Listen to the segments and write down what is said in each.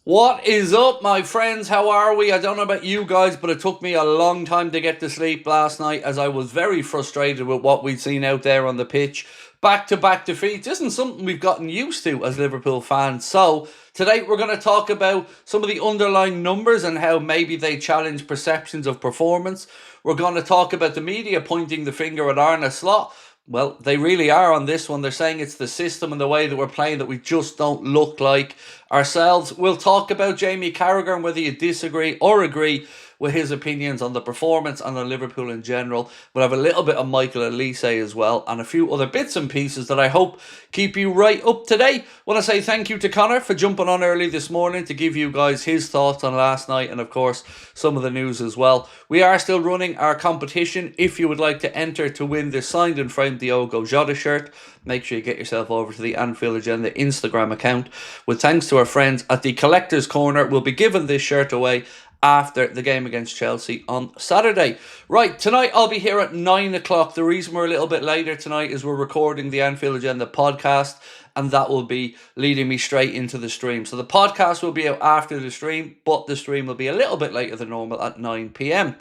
What is up, my friends? How are we? I don't know about you guys, but it took me a long time to get to sleep last night as I was very frustrated with what we'd seen out there on the pitch. Back-to-back defeats isn't something we've gotten used to as Liverpool fans. So, today we're going to talk about some of the underlying numbers and how maybe they challenge perceptions of performance. We're going to talk about the media pointing the finger at Arne Slot. Well, they really are on this one. They're saying it's the system and the way that we're playing that we just don't look like ourselves. We'll talk about Jamie Carragher and whether you disagree or agree with his opinions on the performance and on Liverpool in general. We'll have a little bit of Michael Olise as well and a few other bits and pieces that I hope keep you right up to date. Want to say thank you to Connor for jumping on early this morning to give you guys his thoughts on last night and of course some of the news as well. We are still running our competition. If you would like to enter to win this signed and framed Diogo Jota shirt, make sure you get yourself over to the Anfield Agenda Instagram account. With thanks to our friends at the Collector's Corner, we'll be giving this shirt away after the game against Chelsea on Saturday. Right, tonight I'll be here at 9 o'clock. The reason we're a little bit later tonight is we're recording the Anfield Agenda podcast, and that will be leading me straight into the stream. So the podcast will be out after the stream, but the stream will be a little bit later than normal at 9 p.m.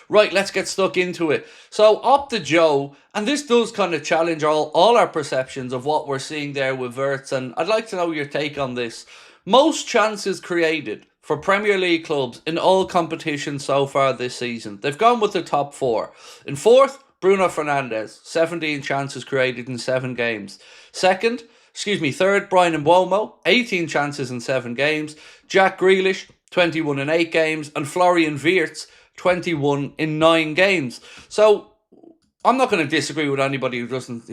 Right, let's get stuck into it. So, up to Joe, and this does kind of challenge all our perceptions of what we're seeing there with Wirtz, and I'd like to know your take on this. Most chances created for Premier League clubs in all competitions so far this season. They've gone with the top four. In fourth, Bruno Fernandes, 17 chances created in 7 games. Third, Brian Mbeumo, 18 chances in 7 games. Jack Grealish, 21 in 8 games. And Florian Wirtz, 21 in 9 games. So, I'm not going to disagree with anybody who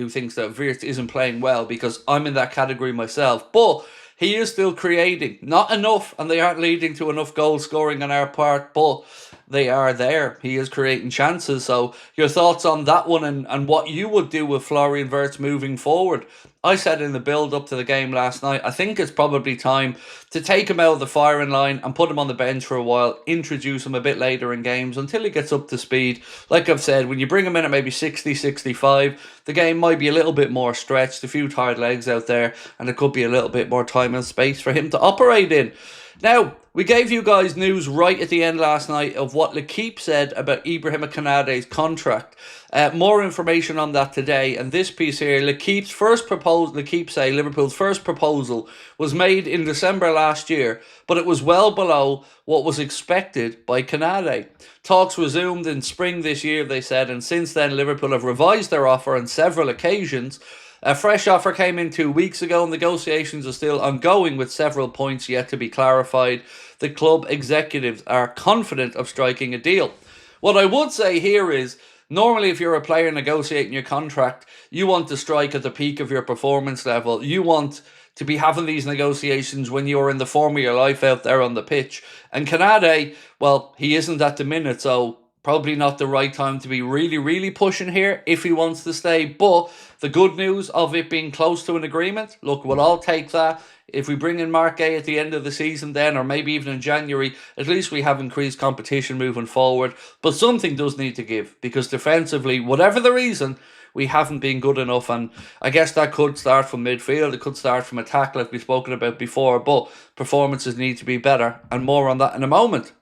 thinks that Wirtz isn't playing well because I'm in that category myself. But he is still creating. Not enough, and they aren't leading to enough goal scoring on our part, but they are there. He is creating chances. So your thoughts on that one and what you would do with Florian Wirtz moving forward? I said in the build-up to the game last night, I think it's probably time to take him out of the firing line and put him on the bench for a while, introduce him a bit later in games until he gets up to speed. Like I've said, when you bring him in at maybe 60, 65, the game might be a little bit more stretched, a few tired legs out there, and it could be a little bit more time and space for him to operate in. Now, we gave you guys news right at the end last night of what L'Equipe said about Ibrahima Konaté's contract. More information on that today. And this piece here, L'Equipe's first proposal, L'Equipe say Liverpool's first proposal was made in December last year, but it was well below what was expected by Konaté. Talks resumed in spring this year, they said, and since then Liverpool have revised their offer on several occasions. A fresh offer came in 2 weeks ago. Negotiations are still ongoing with several points yet to be clarified. The club executives are confident of striking a deal. What I would say here is, normally if you're a player negotiating your contract, you want to strike at the peak of your performance level. You want to be having these negotiations when you're in the form of your life out there on the pitch. And Konaté, well, he isn't at the minute, so probably not the right time to be really pushing here if he wants to stay. But the good news of it being close to an agreement, look, we'll all take that. If we bring in Mark Gay at the end of the season then, or maybe even in January, at least we have increased competition moving forward. But something does need to give, because defensively, whatever the reason, we haven't been good enough. And I guess that could start from midfield, it could start from attack like we've spoken about before, but performances need to be better, and more on that in a moment.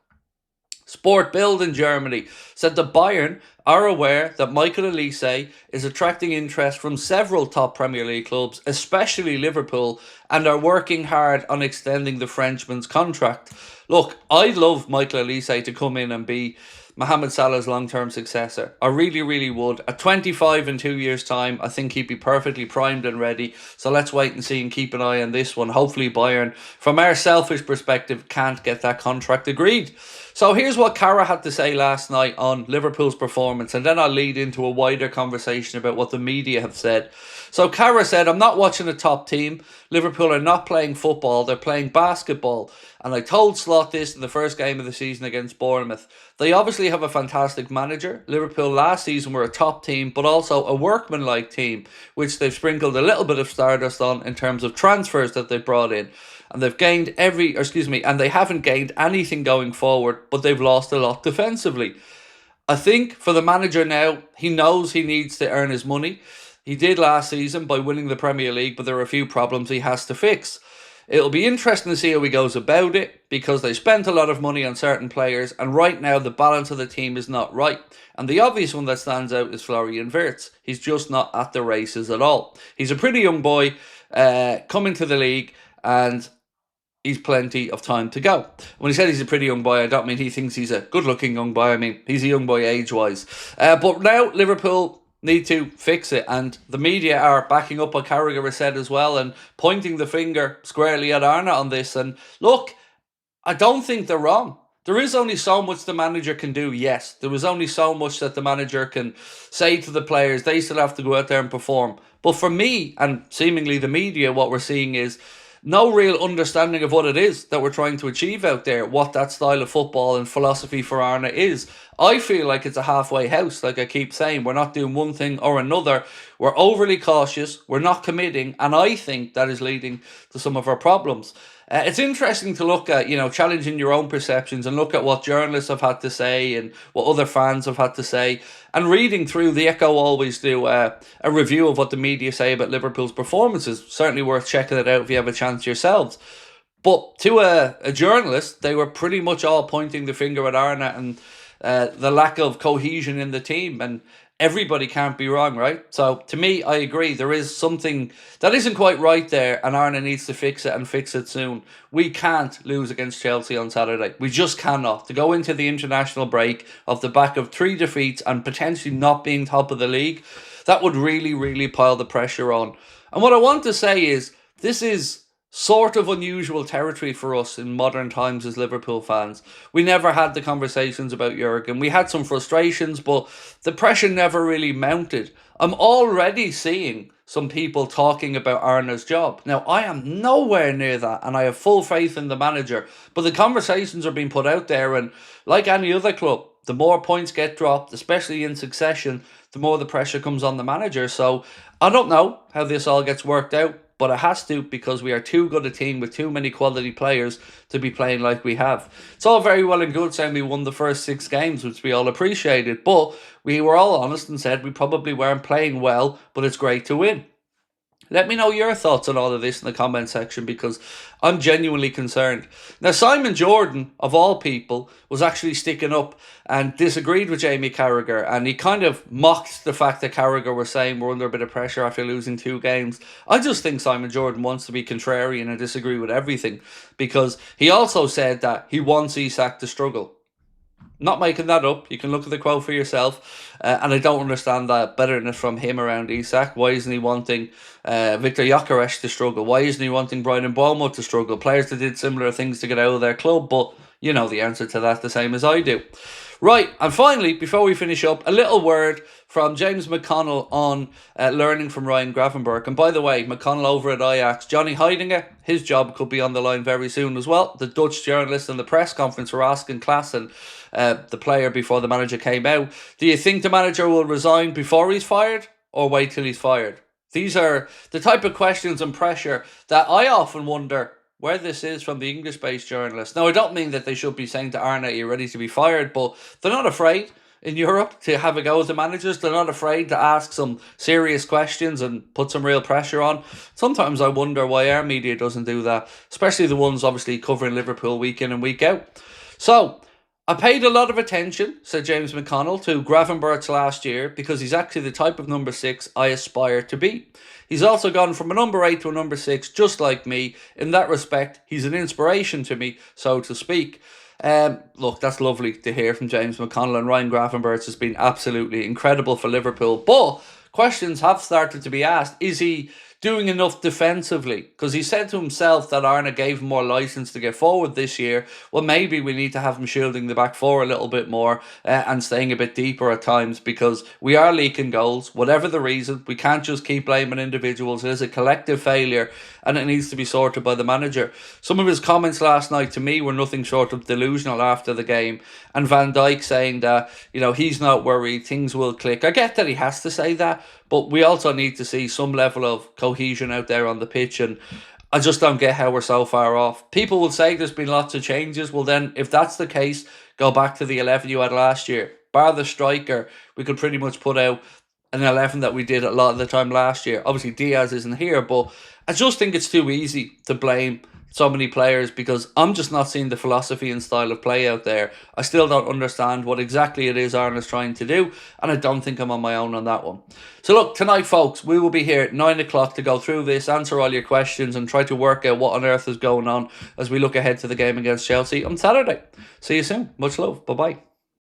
Sport Bild in Germany said that Bayern are aware that Michael Olise is attracting interest from several top Premier League clubs, especially Liverpool, and are working hard on extending the Frenchman's contract. Look, I'd love Michael Olise to come in and be Mohamed Salah's long-term successor. I really would. At 25 in 2 years' time, I think he'd be perfectly primed and ready. So let's wait and see and keep an eye on this one. Hopefully Bayern, from our selfish perspective, can't get that contract agreed. So here's what Cara had to say last night on Liverpool's performance, and then I'll lead into a wider conversation about what the media have said. So Cara said, I'm not watching a top team. Liverpool are not playing football, they're playing basketball. And I told Slot this in the first game of the season against Bournemouth. They obviously have a fantastic manager. Liverpool last season were a top team, but also a workmanlike team, which they've sprinkled a little bit of stardust on in terms of transfers that they've brought in. And they've gained and they haven't gained anything going forward, but they've lost a lot defensively. I think for the manager now, he knows he needs to earn his money. He did last season by winning the Premier League, but there are a few problems he has to fix. It'll be interesting to see how he goes about it because they spent a lot of money on certain players, and right now the balance of the team is not right. And the obvious one that stands out is Florian Wirtz. He's just not at the races at all. He's a pretty young boy coming to the league, and he's plenty of time to go. When he said he's a pretty young boy, I don't mean he thinks he's a good-looking young boy. I mean, he's a young boy age-wise. But now Liverpool need to fix it, and the media are backing up what Carragher has said as well and pointing the finger squarely at Arne on this. And look, I don't think they're wrong. There is only so much the manager can do, yes. There is only so much that the manager can say to the players. They still have to go out there and perform. But for me, and seemingly the media, what we're seeing is no real understanding of what it is that we're trying to achieve out there, what that style of football and philosophy for Arne is. I feel like it's a halfway house, like I keep saying. We're not doing one thing or another. We're overly cautious, we're not committing, and I think that is leading to some of our problems. It's interesting to look at, challenging your own perceptions and look at what journalists have had to say and what other fans have had to say. And reading through, the Echo always do a review of what the media say about Liverpool's performances. Certainly worth checking it out if you have a chance yourselves. But to a journalist, they were pretty much all pointing the finger at Arne and the lack of cohesion in the team. And everybody can't be wrong, right? So to me, I agree. There is something that isn't quite right there, and Arne needs to fix it and fix it soon. We can't lose against Chelsea on Saturday. We just cannot. To go into the international break off the back of 3 defeats and potentially not being top of the league, that would really, really pile the pressure on. And what I want to say is, this is sort of unusual territory for us in modern times as Liverpool fans. We never had the conversations about Jurgen. We had some frustrations, but the pressure never really mounted. I'm already seeing some people talking about Arne's job. Now, I am nowhere near that, and I have full faith in the manager, but the conversations are being put out there, and like any other club, the more points get dropped, especially in succession, the more the pressure comes on the manager. So I don't know how this all gets worked out, but it has to, because we are too good a team with too many quality players to be playing like we have. It's all very well and good saying we won the first 6 games, which we all appreciated, but we were all honest and said we probably weren't playing well, but it's great to win. Let me know your thoughts on all of this in the comment section, because I'm genuinely concerned. Now, Simon Jordan, of all people, was actually sticking up and disagreed with Jamie Carragher, and he kind of mocked the fact that Carragher was saying we're under a bit of pressure after losing 2 games. I just think Simon Jordan wants to be contrarian and disagree with everything, because he also said that he wants Isak to struggle. Not making that up. You can look at the quote for yourself. And I don't understand that bitterness from him around Isak. Why isn't he wanting Victor Gyökeres to struggle? Why isn't he wanting Brian Mbeumo to struggle? Players that did similar things to get out of their club. But you know the answer to that the same as I do. Right, and finally, before we finish up, a little word from James McConnell on learning from Ryan Gravenberch. And by the way, McConnell over at Ajax, Johnny Heidinger, his job could be on the line very soon as well. The Dutch journalist in the press conference were asking Klaassen, the player before the manager came out, do you think the manager will resign before he's fired or wait till he's fired? These are the type of questions and pressure that I often wonder where this is from the English-based journalists. Now, I don't mean that they should be saying to Arne, you're ready to be fired, but they're not afraid in Europe to have a go at the managers. They're not afraid to ask some serious questions and put some real pressure on. Sometimes I wonder why our media doesn't do that, especially the ones obviously covering Liverpool week in and week out. So, I paid a lot of attention, said James McConnell, to Gravenberch last year because he's actually the type of number 6 I aspire to be. He's also gone from a number 8 to a number 6, just like me. In that respect, he's an inspiration to me, so to speak. Look, that's lovely to hear from James McConnell, and Ryan Gravenberch has been absolutely incredible for Liverpool. But questions have started to be asked. Is he doing enough defensively? Because he said to himself that Arne gave him more licence to get forward this year. Well, maybe we need to have him shielding the back four a little bit more and staying a bit deeper at times, because we are leaking goals. Whatever the reason, we can't just keep blaming individuals. It is a collective failure and it needs to be sorted by the manager. Some of his comments last night to me were nothing short of delusional after the game. And Van Dijk saying that, he's not worried, things will click. I get that he has to say that, but we also need to see some level of cohesion out there on the pitch, and I just don't get how we're so far off. People will say there's been lots of changes. Well then, if that's the case, go back to the 11 you had last year. Bar the striker, we could pretty much put out an 11 that we did a lot of the time last year. Obviously Diaz isn't here, but I just think it's too easy to blame so many players, because I'm just not seeing the philosophy and style of play out there. I still don't understand what exactly it is Arne is trying to do, and I don't think I'm on my own on that one. So look, tonight, folks, we will be here at 9 o'clock to go through this, answer all your questions, and try to work out what on earth is going on as we look ahead to the game against Chelsea on Saturday. See you soon. Much love. Bye-bye.